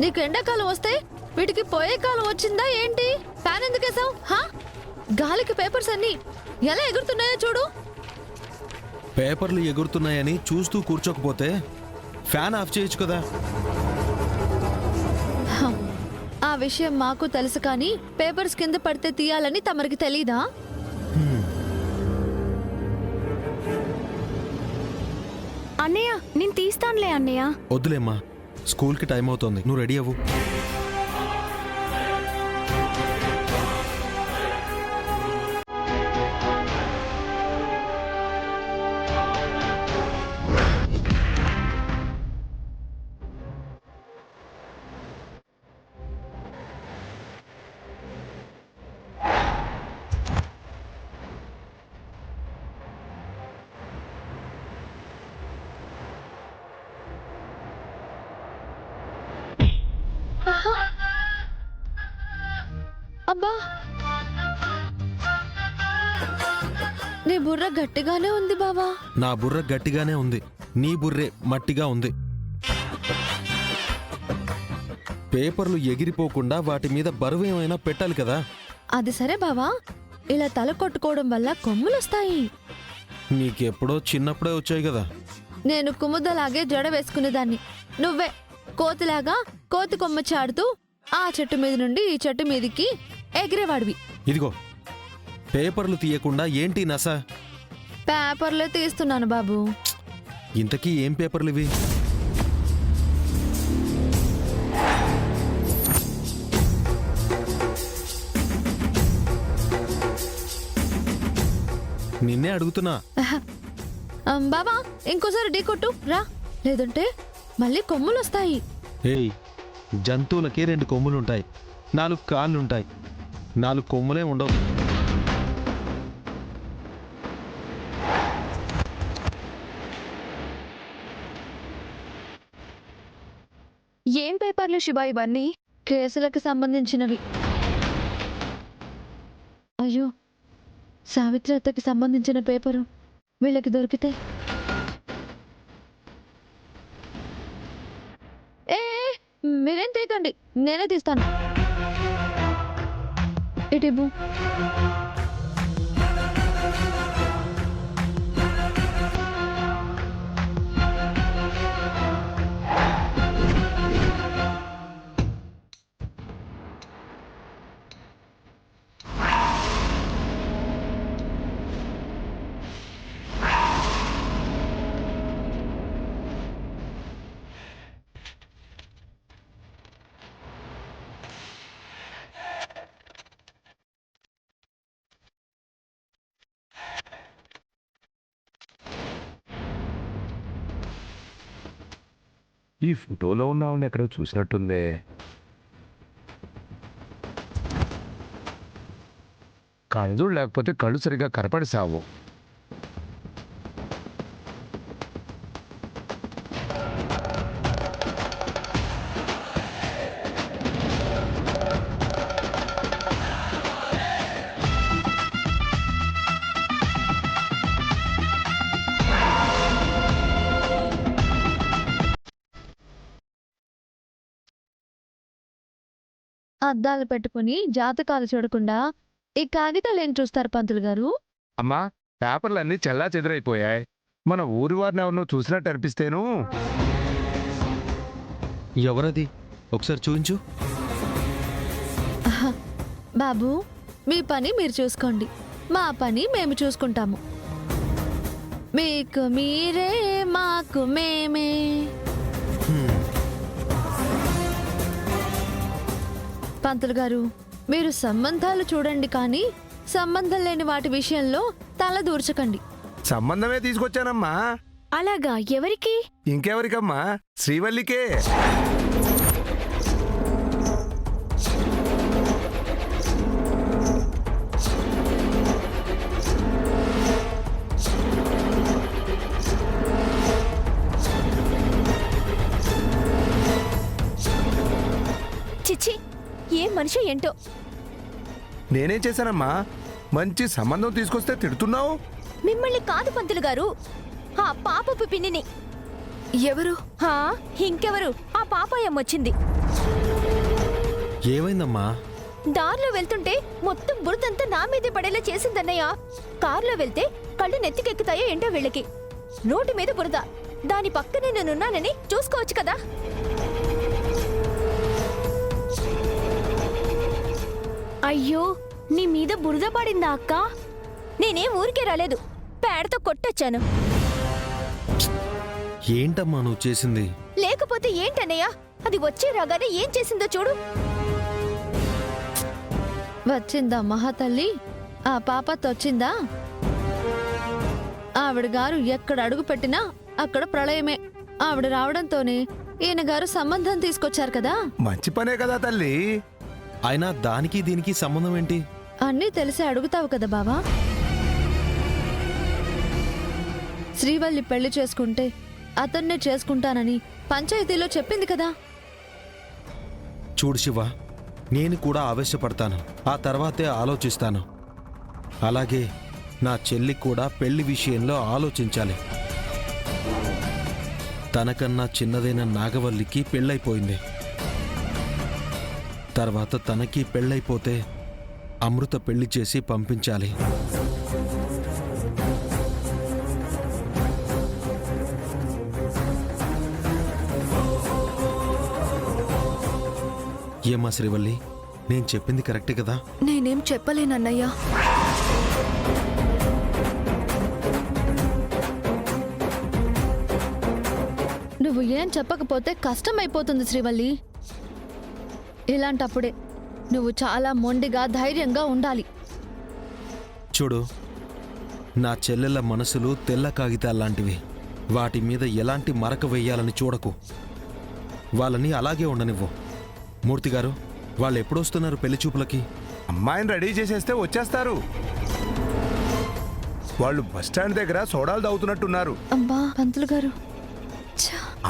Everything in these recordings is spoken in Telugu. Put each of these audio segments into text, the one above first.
నీకు ఎండాకాలం వస్తే వీటికి పోయే కాలం వచ్చిందా ఏంటి? ఫ్యాన్ ఎందుకు వేసావు? గాలికి పేపర్స్ అన్ని ఎలా ఎగురుతున్నాయో చూడు. పేపర్లు ఎగురుతున్నాయని చూస్తూ కూర్చోకపోతే ఫ్యాన్ ఆఫ్ చేయొచ్చు కదా. ఆ విషయం మాకు తెలుసు, కానీ పేపర్స్ కింద పడితే తీయాలని తమరికి తెలీదా? అన్నయ్య నేను తీస్తానులే అన్నయ్య. వద్దులేమ్మా, స్కూల్కి టైం అవుతోంది, నువ్వు రెడీ అవ్వు. అబ్బా, నీ బుర్ర గట్టిగానే ఉంది బావా. నా బుర్ర గట్టిగానే ఉంది, నీ బుర్రే మట్టిగా ఉంది. పేపర్లు ఎగిరిపోకుండా వాటి మీద బరువు ఏమైనా పెట్టాలి కదా. అది సరే బావా, ఇలా తల కొట్టుకోవడం వల్ల కొమ్ములొస్తాయి. నీకెప్పుడో చిన్నప్పుడే వచ్చాయి కదా. నేను కుముదలాగే జడ వేసుకునేదాన్ని, నువ్వే కోతిలాగా కోతి కొమ్మ చాడుతూ ఆ చెట్టు మీద నుండి ఈ చెట్టు మీదికి ఎగిరేవాడివి. ఇదిగో పేపర్లు తీయకుండా ఏంటి నస? పేపర్లే తీస్తున్నాను బాబు. ఇంతకీ ఏం పేపర్లు ఇవి? నిన్నే అడుగుతున్నా. బాబా, ఇంకోసారి ఢీ కొట్టు రా, లేదంటే మళ్ళీ కొమ్ములొస్తాయి. ఏయ్, జంతువులకి 2 కొమ్ములుంటాయి, 4 కాళ్ళుంటాయి, 4 కొమ్ములే ఉండవు. ఏం పేపర్లు శుభ ఇవన్నీ? కేసులకు సంబంధించినవి. అయ్యో, సావిత్రి అత్తకి సంబంధించిన పేపరు వీళ్ళకి దొరికితే. ఏ మీరేం తీయకండి, నేనే తీస్తాను. ఇటు ఈ ఫోటోలో ఉన్న ఆవిడ ఎక్కడో చూసినట్టుందే. కళ్ళు లేకపోతే కళ్ళు సరిగా కనపడి సావు. అద్దాలు పెట్టుకుని జాతకాలు చూడకుండా ఈ కాగితాలు ఏం చూస్తారు పంతులు గారు? అమ్మా, పేపర్లన్నీ చెల్లా చెదరైపోయాయి. మన ఊరి వారిని ఎవరినో చూసినట్టు అనిపిస్తేను. ఎవరది? ఒకసారి చూపించు. బాబు, మీ పని మీరు చూసుకోండి, మా పని మేము చూసుకుంటాము. మీకు మీరే, మాకు మేమే. పంతులు గారు, మీరు సంబంధాలు చూడండి, కానీ సంబంధం లేని వాటి విషయంలో తల దూర్చకండి. సంబంధమే తీసుకొచ్చానమ్మా. అలాగా? ఎవరికి? ఇంకెవరికమ్మా? శ్రీవల్లికే. చిచ్చి, ఏం మనిషి ఏంటో. నేనేం చేశానమ్మా? మంచి సంబంధం తీసుకొస్తే తిడుతున్నావు. మిమ్మల్ని కాదు పంతులు గారు, ఆ పాపపు పిన్నిని. ఎవరు? ఇంకెవరు? ఆ పాపాయం వచ్చింది. ఏమైందమ్మా? దారిలో వెళ్తుంటే మొత్తం బురదంతా నా మీదే పడేలా చేసిందన్నయ్య. కారులో వెళ్తే కళ్ళు నెత్తికెక్కుతాయో ఏంటో వీళ్ళకి. రోడ్డు మీద బురద, దాని పక్కనే నేనున్నానని చూసుకోవచ్చు కదా. అయ్యో, నీ మీద బురద పడిందా అక్క? నేనేం ఊరికే రాలేదు, పేడతో కొట్టొచ్చాను. ఏంటమ్మా నువ్వు చేసింది? లేకపోతే ఏంటన్నయ్య, అది వచ్చే రాగానే ఏం చేసిందో చూడు. వచ్చిందా మహాతల్లి? ఆ పాపతో వచ్చిందా? ఆవిడ గారు ఎక్కడ అడుగు పెట్టినా అక్కడ ప్రళయమే. ఆవిడ రావడంతోనే ఈయన గారు సంబంధం తీసుకొచ్చారు కదా. మంచి పనే కదా తల్లి. అయినా దానికి దీనికి సంబంధం ఏంటి? అన్నీ తెలిసి అడుగుతావు కదా బావా. శ్రీవల్లి పెళ్లి చేసుకుంటే అతన్నే చేసుకుంటానని పంచాయతీలో చెప్పింది కదా. చూడు శివ, నేను కూడా ఆవేశపడతాను, ఆ తర్వాతే ఆలోచిస్తాను. అలాగే నా చెల్లి కూడా పెళ్లి విషయంలో ఆలోచించాలి. తనకన్నా చిన్నదైన నాగవల్లికి పెళ్ళైపోయింది. తర్వాత తనకి పెళ్ళైపోతే అమృత పెళ్లి చేసి పంపించాలి. ఏమా శ్రీవల్లి, నేను చెప్పింది కరెక్టే కదా? నేనేం చెప్పలేనన్నయ్యా. నువ్వు ఏం చెప్పకపోతే కష్టమైపోతుంది శ్రీవల్లి. ఇలాంటప్పుడే నువ్వు చాలా మొండిగా ధైర్యంగా ఉండాలి. చూడు, నా చెల్లెళ్ళ మనసులు తెల్ల కాగితాల్లాంటివి. వాటి మీద ఎలాంటి మరక వెయ్యాలని చూడకు. వాళ్ళని అలాగే ఉండనివ్వు. మూర్తిగారు, వాళ్ళు ఎప్పుడొస్తున్నారు పెళ్లి చూపులకి? అమ్మాయిని రెడీ చేసేస్తే వచ్చేస్తారు. వాళ్ళు బస్టాండ్ దగ్గర సోడాలు తాగుతున్నట్టున్నారు. అమ్మా పంతులు గారు,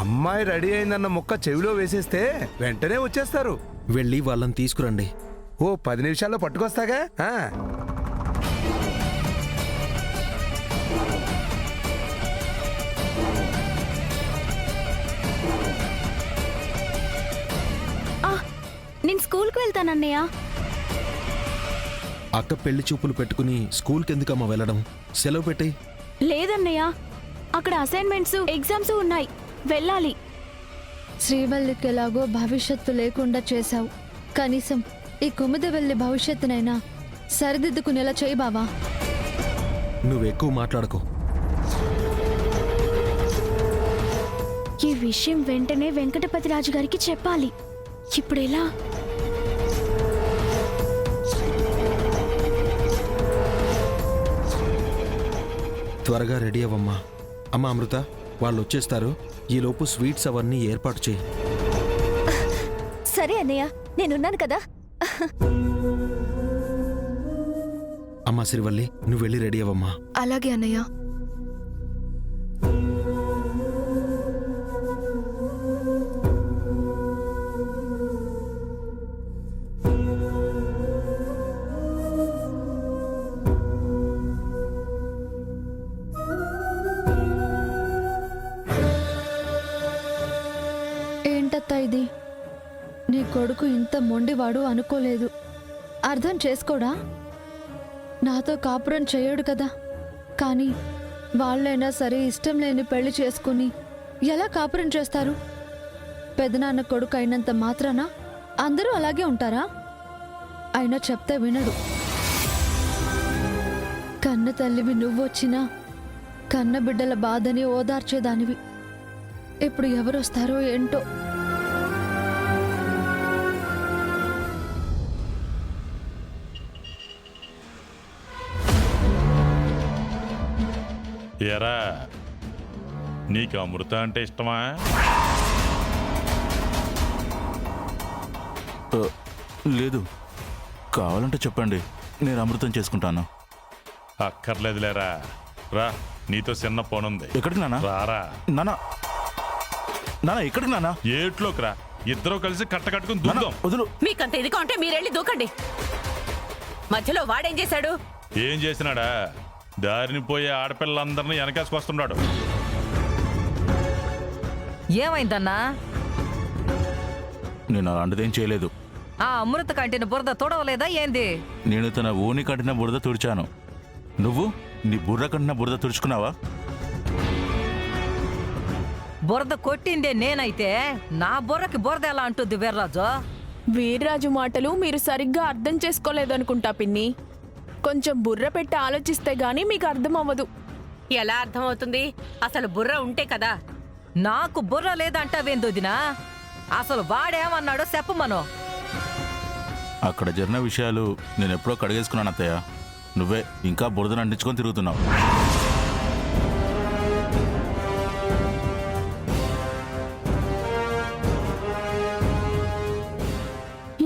అమ్మాయి రెడీ అయిందన్న ముక్క చెవిలో వేసేస్తే వెంటనే వచ్చేస్తారు. వెళ్ళి వాళ్ళని తీసుకురండి. ఓ 10 నిమిషాల్లో పట్టుకొస్తాగా. నేను స్కూల్కి వెళ్తానన్నయ్య. అక్క పెళ్లి చూపులు పెట్టుకుని స్కూల్కి ఎందుకమ్మా వెళ్ళడం? సెలవు పెట్టి. లేదన్నయ్య, అక్కడ అసైన్మెంట్స్, ఎగ్జామ్స్ ఉన్నాయి, వెళ్ళాలి. శ్రీవల్లికి ఎలాగో భవిష్యత్తు లేకుండా చేశావు. కనీసం ఈ కుముదవెల్లి భవిష్యత్తునైనా సరిదిద్దుకునేలా చేయి బావా. నువ్వెక్కువ మాట్లాడకు. ఈ విషయం వెంటనే వెంకటపతి రాజు గారికి చెప్పాలి. ఇప్పుడెలా? త్వరగా రెడీ అవ్వమ్మా. అమ్మా అమృత, వాళ్ళు వచ్చేస్తారు. ఈలోపు స్వీట్స్ అవన్నీ ఏర్పాటు చేయి. సరే అన్నయ్య, నేనున్నాను కదా. అమ్మా శ్రీవల్లి, నువ్వు వెళ్ళి రెడీ అవ్వమ్మా. అలాగే అన్నయ్య. ఏంటత్తా ఇది? నీ కొడుకు ఇంత మొండివాడు అనుకోలేదు. అర్థం చేసుకోడా? నాతో కాపురం చేయడు కదా. కానీ వాళ్ళైనా సరే ఇష్టం లేని పెళ్లి చేసుకుని ఎలా కాపురం చేస్తారు? పెదనాన్న కొడుకు అయినంత మాత్రాన అందరూ అలాగే ఉంటారా? అయినా చెప్తే వినడు. కన్న తల్లివి నువ్వొచ్చినా కన్న బిడ్డల బాధని ఓదార్చేదానివి. ఇప్పుడు ఎవరొస్తారో ఏంటో. ఎరా, నీకు అమృత అంటే ఇష్టమా? లేదు, కావాలంటే చెప్పండి, నేను అమృతం చేసుకుంటాను. అక్కర్లేదులేరా, రా, నీతో చిన్న పనుంది. ఎక్కడికి నాన్న? రారా. నాన్న, నాన్న ఎక్కడికి నాన్న? ఏట్లోకి రా, ఇద్దరు కలిసి కట్టుకుని నాన్న, దూద్దాం. వదులు. మీకంత ఇదిగా ఉంటే మీరెళ్ళి దూకండి. మధ్యలో వాడేం చేశాడు? ఏం చేసినాడా? దారిని పోయే ఆడపిల్లలందరినీ వెనకేసుకొస్తున్నాడు. ఏమైందన్నా? నేను అలాంటిదేం చేయలేదు. ఆ అమృత కంటిన బురద తొడవలేదా ఏంది? నేను తన ఊని కంటిన బురద తుడిచాను. నువ్వు నీ బుర్ర కంటిన బురద తుడుచుకున్నావా? బురద కొట్టిందే నేనైతే నా బుర్రకి బురద ఎలా అంటుంది వీర్రాజు? వీర్రాజు మాటలు మీరు సరిగ్గా అర్థం చేసుకోలేదనుకుంటా పిన్ని. కొంచెం బుర్ర పెట్టి ఆలోచిస్తే గానీ మీకు అర్థం అవ్వదు. ఎలా అర్థమవుతుంది? అసలు బుర్ర ఉంటే కదా. నాకు బుర్ర లేదంటావేందొదినా? అసలు వాడేమన్నాడో చెప్పమను. అక్కడ జరిగిన విషయాలు నేను ఎప్పుడో కడిగేసుకున్నాను అత్తయ్య. నువ్వే ఇంకా బురదను అంటించుకొని తిరుగుతున్నావు.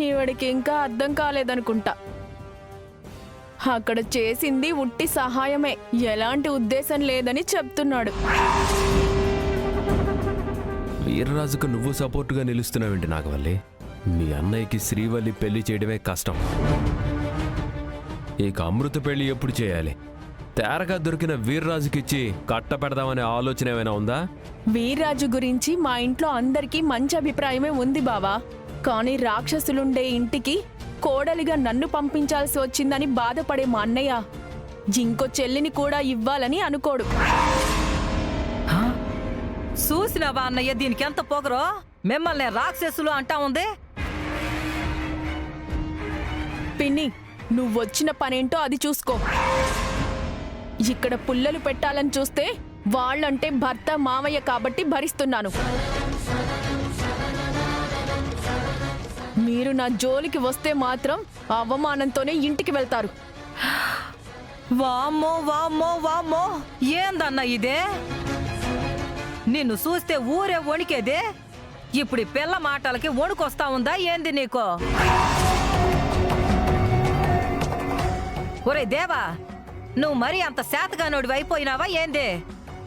ఈవిడికి ఇంకా అర్థం కాలేదనుకుంటా. అక్కడ చేసింది ఉట్టి సహాయమే, ఎలాంటి ఉద్దేశం లేదని చెప్తున్నాడు. వీర్రాజుకు నువ్వు సపోర్టుగా నిలుస్తున్నావేంటి నాగవల్లి? మీ అన్నయ్యకి శ్రీవల్లి పెళ్లి చేయడమే కష్టం. ఇక అమృత పెళ్లి ఎప్పుడు చేయాలి? తేరగా దొరికిన వీర్రాజుకిచ్చి కట్ట పెడదామనే ఆలోచన ఏమైనా ఉందా? వీర్రాజు గురించి మా ఇంట్లో అందరికీ మంచి అభిప్రాయమే ఉంది బావా. కానీ రాక్షసులుండే ఇంటికి కోడలిగా నన్ను పంపించాల్సి వచ్చిందని బాధపడే మా అన్నయ్య ఇంకో చెల్లిని కూడా ఇవ్వాలని అనుకోడు. చూసినావా అన్నయ్య దీనికి ఎంత పొగరో? మిమ్మల్ని రాక్షసులు అంటా ఉంది. పిన్ని, నువ్వొచ్చిన పనేంటో అది చూసుకో. ఇక్కడ పుల్లలు పెట్టాలని చూస్తే వాళ్ళంటే భర్త మావయ్య కాబట్టి భరిస్తున్నాను. మీరు నా జోలికి వస్తే మాత్రం అవమానంతోనే ఇంటికి వెళ్తారు. వామ్మో వామ్మో వామ్మో, ఏందన్నా ఇదే? నిన్ను చూస్తే ఊరే వణికేదే. ఇప్పుడు ఈ పిల్ల మాటలకి వణుకొస్తా ఉందా ఏంది నీకు? ఒరే దేవా, నువ్వు మరీ అంత శాతగానోడివి అయిపోయినావా ఏంది?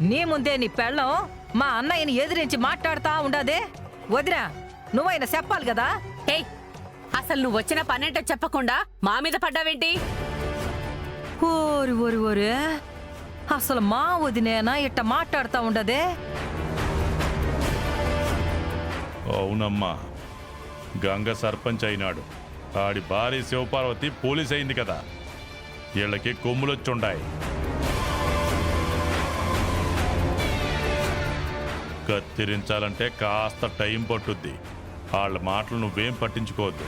నీ ముందే నీ పెళ్ళం మా అన్నయ్యని ఎదిరించి మాట్లాడుతా ఉండదే. వదినా, నువ్వైనా చెప్పాలి కదా. హే, అసలు నువ్వు వచ్చిన పనేంటో చెప్పకుండా మా మీద పడ్డావేంటి? ఓరి ఓరి ఓరే, అసలు మా వదినేనా ఇట్ట మాట్లాడుతా ఉండదే? అవునమ్మా, గంగ సర్పంచ్ అయినాడు. ఆడి భార్య శివపార్వతి పోలీస్ అయింది కదా. వీళ్ళకి కొమ్ములొచ్చుండాయి. కత్తిరించాలంటే కాస్త టైం పట్టుద్ది. వాళ్ళ మాటలు నువ్వేం పట్టించుకోవద్దు.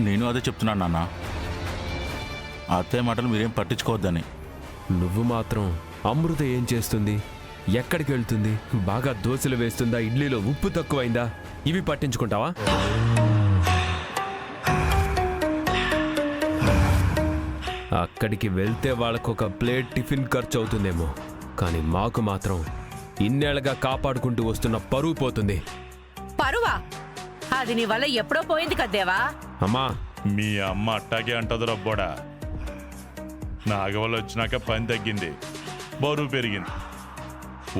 నేను అదే చెప్తున్నాను నాన్న. అత్తయ్య మాటలు మీరేం పట్టించుకోవద్దని. నువ్వు మాత్రం అమృత ఏం చేస్తుంది, ఎక్కడికి వెళ్తుంది, బాగా దోశలు వేస్తుందా, ఇడ్లీలో ఉప్పు తక్కువైందా, ఇవి పట్టించుకుంటావా? అక్కడికి వెళ్తే వాళ్ళకొక ప్లేట్ టిఫిన్ ఖర్చు అవుతుందేమో, కానీ మాకు మాత్రం ఇన్నేళ్లుగా కాపాడుకుంటూ వస్తున్న పరువు పోతుంది. పరువా? అది నీ వల్ల ఎప్పుడో పోయింది కదేవా. అమ్మా, మీ అమ్మ అట్టాగే అంటదు రబ్బోడా. నాగవల్లి వచ్చినాక పని తగ్గింది, బరువు పెరిగింది.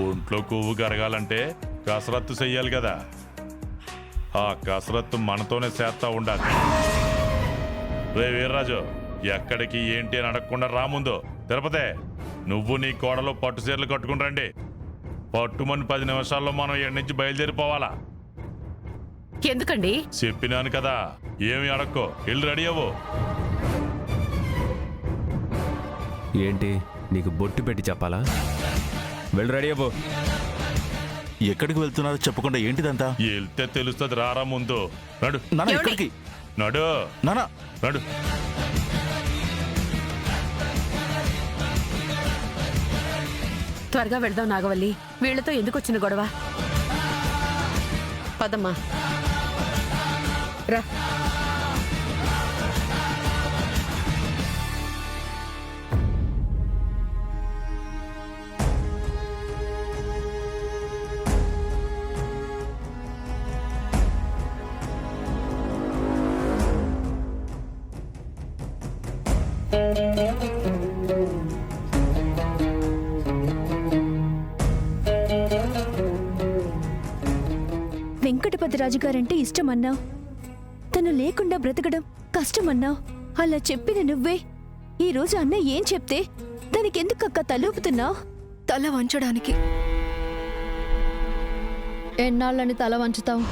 ఒంట్లో కొవ్వు కరగాలంటే కసరత్తు చెయ్యాలి కదా. ఆ కసరత్తు మనతోనే చేస్తా ఉండాలి. రే వీర్రాజు, ఎక్కడికి ఏంటి అని అడగకుండా రాముందో. తిరుపతే, నువ్వు నీ కోడలో పట్టు చీరలు కట్టుకుని రండి. పట్టుమని 10 నిమిషాల్లో మనం ఇక్కడి నుంచి బయలుదేరిపోవాలా. ఎందుకండి? చెప్పినాను కదా, ఏమి అడక్కో, వెళ్ళి రెడీ అవ్వు. ఏంటి నీకు బొట్టు పెట్టి చెప్పాలా? వెళ్ళి రెడీ అవ్వు. ఎక్కడికి వెళ్తున్నారో చెప్పకుండా ఏంటిదంతా? వెళ్తే తెలుస్తుంది, రారా ముందు. నడు నాన్న, ఎక్కడికి? నడు నాన్న, నడు. త్వరగా వెళ్దాం నాగవల్లి. వీళ్లతో ఎందుకు వచ్చిన గొడవ? పదమ్మా రా. వెంకటపతిరాజు గారంటే ఇష్టమన్నావు, తను లేకుండా బ్రతకడం కష్టమన్నావు. అలా చెప్పిన నువ్వే ఈ రోజు అన్న ఏం చెప్తే దానికెందుకక్క తలూపుతున్నావు? తల వంచడానికి ఎన్నాళ్ళని తల వంచుతావు?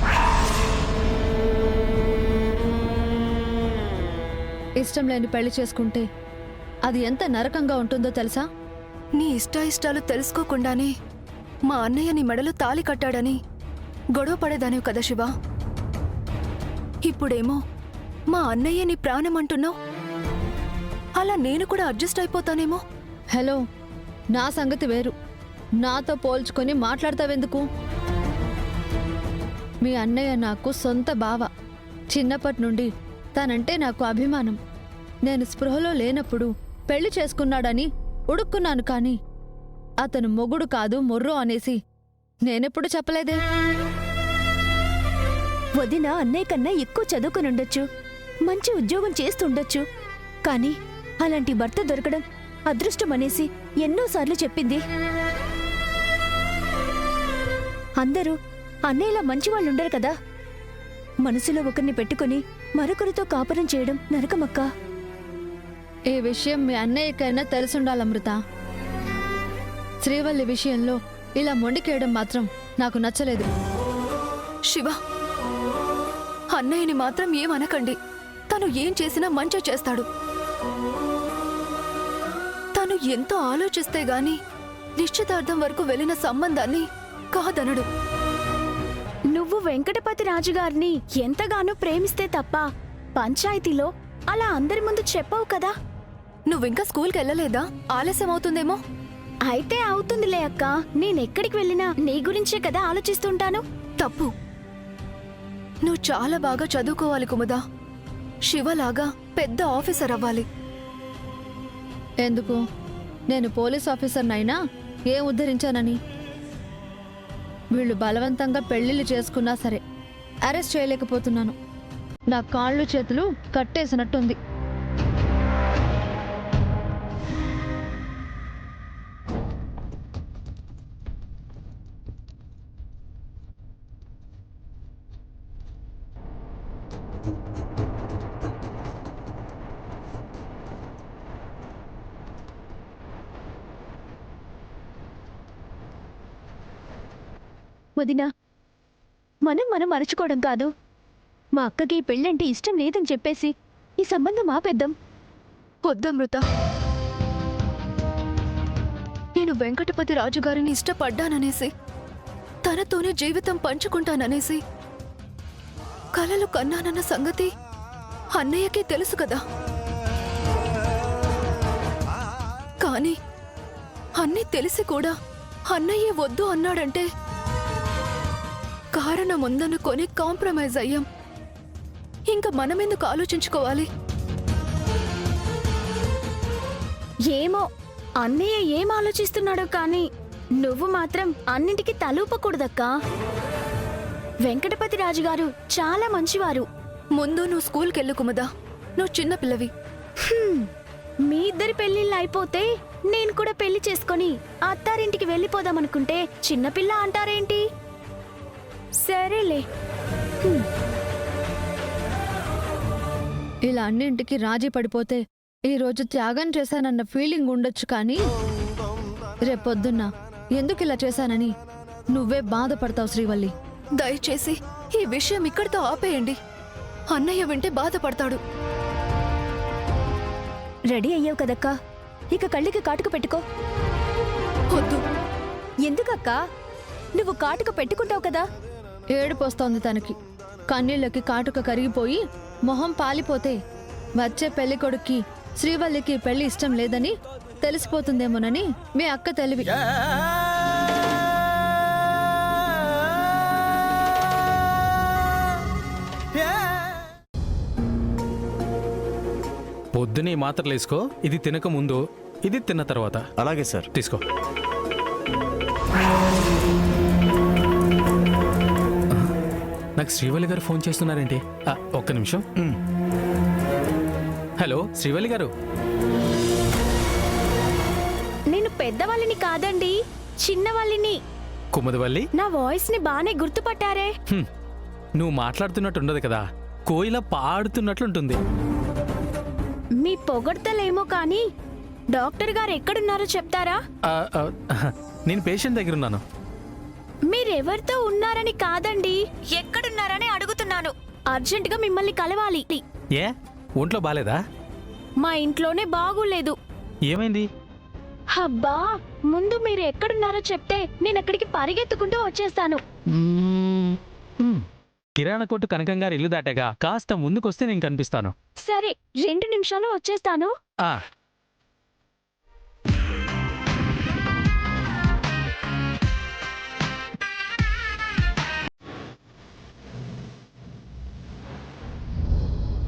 ఇష్టం లేని పెళ్లి చేసుకుంటే అది ఎంత నరకంగా ఉంటుందో తెలుసా? నీ ఇష్టాయిష్టాలు తెలుసుకోకుండానే మా అన్నయ్య నీ మెడలో తాళి కట్టాడని గొడవ పడేదానివి కదా శివ. ఇప్పుడేమో మా అన్నయ్య నీ ప్రాణం అంటున్నావు. అలా నేను కూడా అడ్జస్ట్ అయిపోతానేమో. హలో, నా సంగతి వేరు. నాతో పోల్చుకొని మాట్లాడతావెందుకు? మీ అన్నయ్య నాకు సొంత బావ. చిన్నప్పటి నుండి తనంటే నాకు అభిమానం. నేను స్పృహలో లేనప్పుడు పెళ్లి చేసుకున్నాడని ఉడుక్కున్నాను, కానీ అతను మొగుడు కాదు మొర్రో అనేసి నేనెప్పుడు చెప్పలేదే. వదిన అన్నయ్య కన్నా ఎక్కువ చదువుకునుండొచ్చు, మంచి ఉద్యోగం చేస్తుండొచ్చు, కానీ అలాంటి భర్త దొరకడం అదృష్టం అనేసి ఎన్నోసార్లు చెప్పింది. అందరూ అన్నయ్యలా మంచివాళ్ళుండరు కదా. మనసులో ఒకరిని పెట్టుకుని మరొకరితో కాపురం చేయడం నరకమక్క. ఈ విషయం మీ అన్నయ్యకైనా తెలుసుండాలి అమృత. శ్రీవల్లి విషయంలో ఇలా మొండికేయడం మాత్రం నాకు నచ్చలేదు. శివ, అన్నయ్యని మాత్రం ఏమనకండి. తను ఏం చేసినా మంచి చేస్తాడు. తను ఎంతో ఆలోచిస్తే గాని నిశ్చితార్థం వరకు వెళ్ళిన సంబంధాన్ని కాదనడు. నువ్వు వెంకటపతి రాజుగారిని ఎంతగానో ప్రేమిస్తే తప్ప పంచాయతీలో అలా అందరి ముందు చెప్పవు కదా. నువ్వింకా స్కూల్కి వెళ్ళలేదా? ఆలస్యం అవుతుందేమో. అయితే అవుతుందిలే అక్క. నేనెక్కడికి వెళ్ళినా నీ గురించే కదా ఆలోచిస్తుంటాను. తప్పు. నువ్వు చాలా బాగా చదువుకోవాలి కుముదా. శివలాగా పెద్ద ఆఫీసర్ అవ్వాలి. ఎందుకు? నేను పోలీస్ ఆఫీసర్నైనా ఏం ఉద్ధరించానని? వీళ్ళు బలవంతంగా పెళ్లిళ్ళు చేసుకున్నా సరే అరెస్ట్ చేయలేకపోతున్నాను. నా కాళ్ళు చేతులు కట్టేసినట్టుంది. వదినా, మనం మరచుకోవడం కాదు. మా అక్కకి ఈ పెళ్ళంటే ఇష్టం లేదని చెప్పేసి ఈ సంబంధం ఆపేద్దాం. వద్దమృత. నేను వెంకటపతి రాజుగారిని ఇష్టపడ్డాననేసి, తనతోనే జీవితం పంచుకుంటాననేసి కలలు కన్నానన్న సంగతి అన్నయ్యకి తెలుసు కదా. కానీ అన్నీ తెలిసి కూడా అన్నయ్యే వద్దు అన్నాడంటే కారణం ఉందనుకొని కాంప్రమైజ్ అయ్యాం. ఇంకా మనమెందుకు ఆలోచించుకోవాలి? ఏమో అన్నయ్య ఏం ఆలోచిస్తున్నాడో కానీ నువ్వు మాత్రం అన్నింటికి తలూపకూడదక్కా. వెంకటపతి రాజుగారు చాలా మంచివారు. ముందు నువ్వు స్కూల్కి వెళ్ళు కుముదా. నువ్వు చిన్న పిల్లవి. మీ ఇద్దరి పెళ్లిళ్ళు అయిపోతే నేను కూడా పెళ్లి చేసుకొని అత్తారింటికి వెళ్ళిపోదామనుకుంటే చిన్నపిల్ల అంటారేంటి? సరేలే. ఇలా అన్నింటికి రాజీ పడిపోతే ఈరోజు త్యాగం చేశానన్న ఫీలింగ్ ఉండొచ్చు, కానీ రేపొద్దున్న ఎందుకు ఇలా చేశానని నువ్వే బాధపడతావు శ్రీవల్లి. దయచేసి ఈ విషయం ఇక్కడితో ఆపేయండి. అన్నయ్య వింటే బాధపడతాడు. రెడీ అయ్యావు కదక్కా, ఇక కళ్ళకి కాటుక పెట్టుకో. వద్దు. ఎందుకక్కా? నువ్వు కాటుక పెట్టుకుంటావు కదా. ఏడుపోస్తోంది తనకి. కన్నీళ్ళకి కాటుక కరిగిపోయి మొహం పాలిపోతే వచ్చే పెళ్లి కొడుక్కి శ్రీవల్లికి పెళ్లి ఇష్టం లేదని తెలిసిపోతుందేమోనని మీ అక్క తెలివి. పొద్దునే మాత్రలు వేసుకో. ఇది తినక ముందు, ఇది తిన్న తర్వాత. అలాగే సార్. తీసుకో. నాకు శ్రీవల్లి గారు ఫోన్ చేస్తున్నారేంటి? ఒక్క నిమిషం. హలో శ్రీవల్లి గారు. నేను పెద్దవాళ్ళని కాదండి, చిన్నవాళ్ళని. కుముదవల్లి, నా వాయిస్ ని బానే గుర్తుపట్టారే. నువ్వు మాట్లాడుతున్నట్టు ఉండదు కదా, కోయిల పాడుతున్నట్లుంటుంది. మీ పొగడ్తలేమో కానీ డాక్టర్ గారు ఎక్కడున్నారో చెప్తారా? నేను పేషెంట్ దగ్గర ఉన్నాను. మీరెవరితో ఉన్నారని కాదండి, ఎక్కడున్నారని అడుగుతున్నాను. అర్జెంటుగా మిమ్మల్ని కలవాలి. ఏ ఒంట్లో బాలేదా? మా ఇంట్లోనే బాగోలేదు. ఏమైంది? అబ్బా, ముందు మీరు ఎక్కడున్నారో చెప్తే నేను అక్కడికి పరిగెత్తుకుంటూ వచ్చేస్తాను. కిరాణా కొట్టు కనకం గారి ఇల్లు దాటాగా కాస్త ముందుకొస్తే నేను కనిపిస్తాను. సరే, 2 నిమిషాలు వచ్చేస్తాను. ఆ